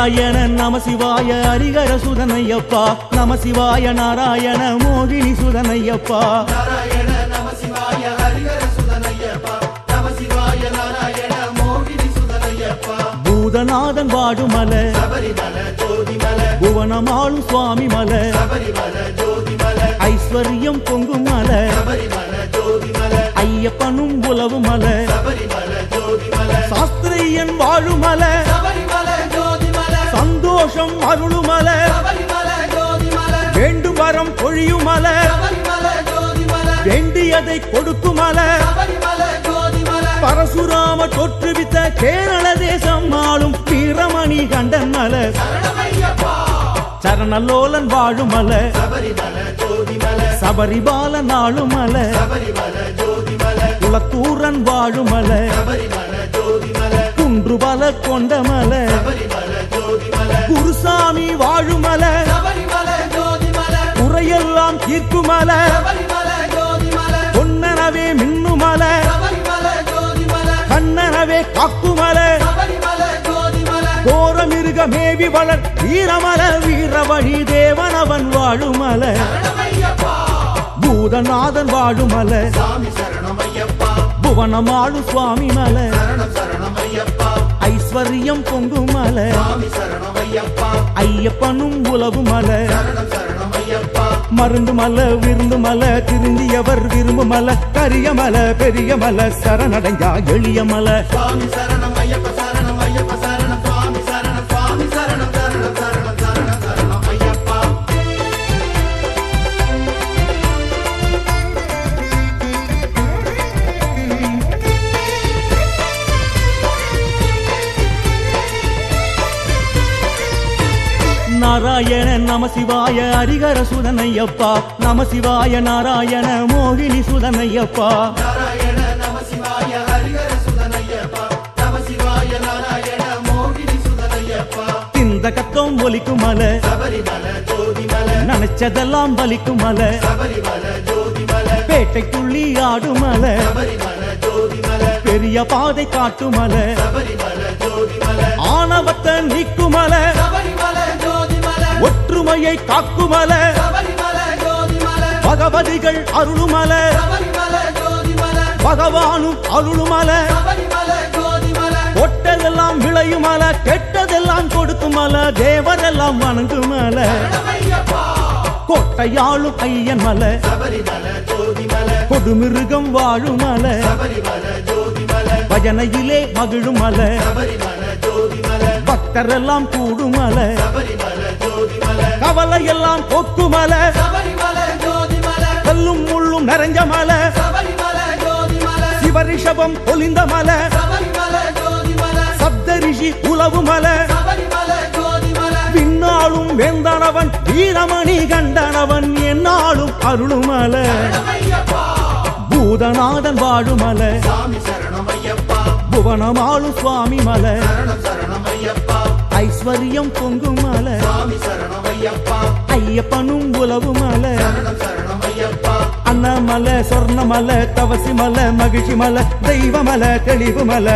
நாராயண நம சிவாய ஹரிஹர சுதனையப்பா நம சிவாய நாராயண மோகினி சுதனையப்பா நாராயண நம சிவாய ஹரிஹர சுதனையப்பா நம சிவாய நாராயண மோகினி சுதனையப்பா பூதநாதன் வாடுமல சபரிமல ஜோதிமல புவனமாளும் சுவாமி மல சபரிமல ஜோதிமல ஐஸ்வர்யம் பொங்கும் மல சபரிமல ஜோதிமல ஐயப்பனும் உலவு மல சபரிமல ஜோதிமல சாஸ்திரியன் வாழுமல சபரிமல ஜோதிமல சந்தோஷம் அருளுமல சபரிமல ஜோதிமல வேண்டும் வரம் பொழியுமல சபரிமல ஜோதிமல வேண்டியதை கொடுக்குமல சபரிமல ஜோதிமல பரசுராம தோற்றுவித்த கேரள தேசம் ஆளும் வீரமணி கண்டன் மல சரணமையப்பா சரணலோலன் வாழுமல சபரிமல ஜோதிமல சபரிபாலன் ஆளுமல சபரிமல ஜோதிமல குலத்தூரன் வாழுமல சபரிமல ஜோதிமல குன்றுபல கொண்டமல சபரிமல ஜோதிமல குருசாமி வாழுமல சபரிமல ஜோதிமல குறையெல்லாம் தீர்க்குமல சபரிமல ஜோதிமல பொன்னனவே மின்னுமல சபரிமல ஜோதிமல கண்ணனவே காக்குமல சபரிமல ஜோதிமல கோரமிருக மேவி வளர் வீரமல வீரவழி தேவனவன் வாழுமல சரணமையப்பா பூதநாதன் வாழுமல சாமி சரணமையப்பா புவனமாளு சுவாமி மல சரணம் சரணமையப்பா ஐஸ்வர்யம் பொங்குமல சாமி சரணமையப்பா ஐயப்பனும் உலவு மல சரணம் சரணமையப்பா மருந்து மல விருந்து மல திருந்தியவர் விரும்பு மல கரிய மல பெரிய மல சரணடைஞ்சா எளிய மல சுவாமி சரணம் ஐயப்ப சரணம் ஐயப்ப சரணம் சுவாமி சரணம் சுவாமி சரணம் சரணம் சரணம் சரணம் சரணம் ஐயப்பா நாராயண நம சிவாய ஹரிஹர சுதனையப்பா நம சிவாய நாராயண மோகினி சுதனையப்பா நாராயண நம சிவாய ஹரிஹர சுதனையப்பா நம சிவாய நாராயண மோகினி சுதனையப்பா இந்த கத்தம் ஒலிக்கும் மல சபரிமல ஜோதிமல நினைச்சதெல்லாம் பலிக்கும் மல சபரிமல ஜோதிமல பேட்டைக்குள்ளி ஆடுமல சபரிமல ஜோதிமல பெரிய பாதை காட்டுமல சபரிமல ஜோதிமல ஆணவத்தை நீக்குமல சபரிமல ஜோதிமல ஒற்றுமையை காக்குமல சபரிமல ஜோதிமல பகவதிகள் அருளுமல சபரிமல ஜோதிமல பகவானும் அருளுமல சபரிமல ஜோதிமல கொட்டதெல்லாம் விளையுமல கெட்டதெல்லாம் கொடுக்குமல தேவரெல்லாம் வணங்குமல சரணமையப்பா கோட்டையாளும் ஐயன் மல சபரிமல ஜோதிமல கொடுமிருகம் வாழுமல சபரிமல ஜோதிமல பஜனையிலே மகிழுமல சபரிமல ஜோதிமல பக்தரெல்லாம் கூடுமல சபரிமல ஜோதிமல கவலையெல்லாம் போக்குமல சபரிமல ஜோதிமல கல்லும் முள்ளும் நிறைஞ்ச மல சபரிமல ஜோதிமல சிவரிஷபம் பொலிந்த மல சபரிமல ஜோதிமல சப்தரிஷி உலவு மல சபரிமல ஜோதிமல பின்னாலும் வேந்தனவன் வீரமணி கண்டனவன் என்னாலும் அருளுமல சரணமையப்பா பூதநாதன் வாழுமல சாமி சரணமையப்பா புவனமாளு சுவாமி மல சரணம் சரணமையப்பா ஐஸ்வர்யம் பொங்கும் மல சாமி சரணமையப்பா ஐயப்பனும் உலவு மல சரணம் சரணமையப்பா அன்னமல சொர்ணமல தவசி மல மகிழ்ச்சி மல தெய்வமல தெளிவு மல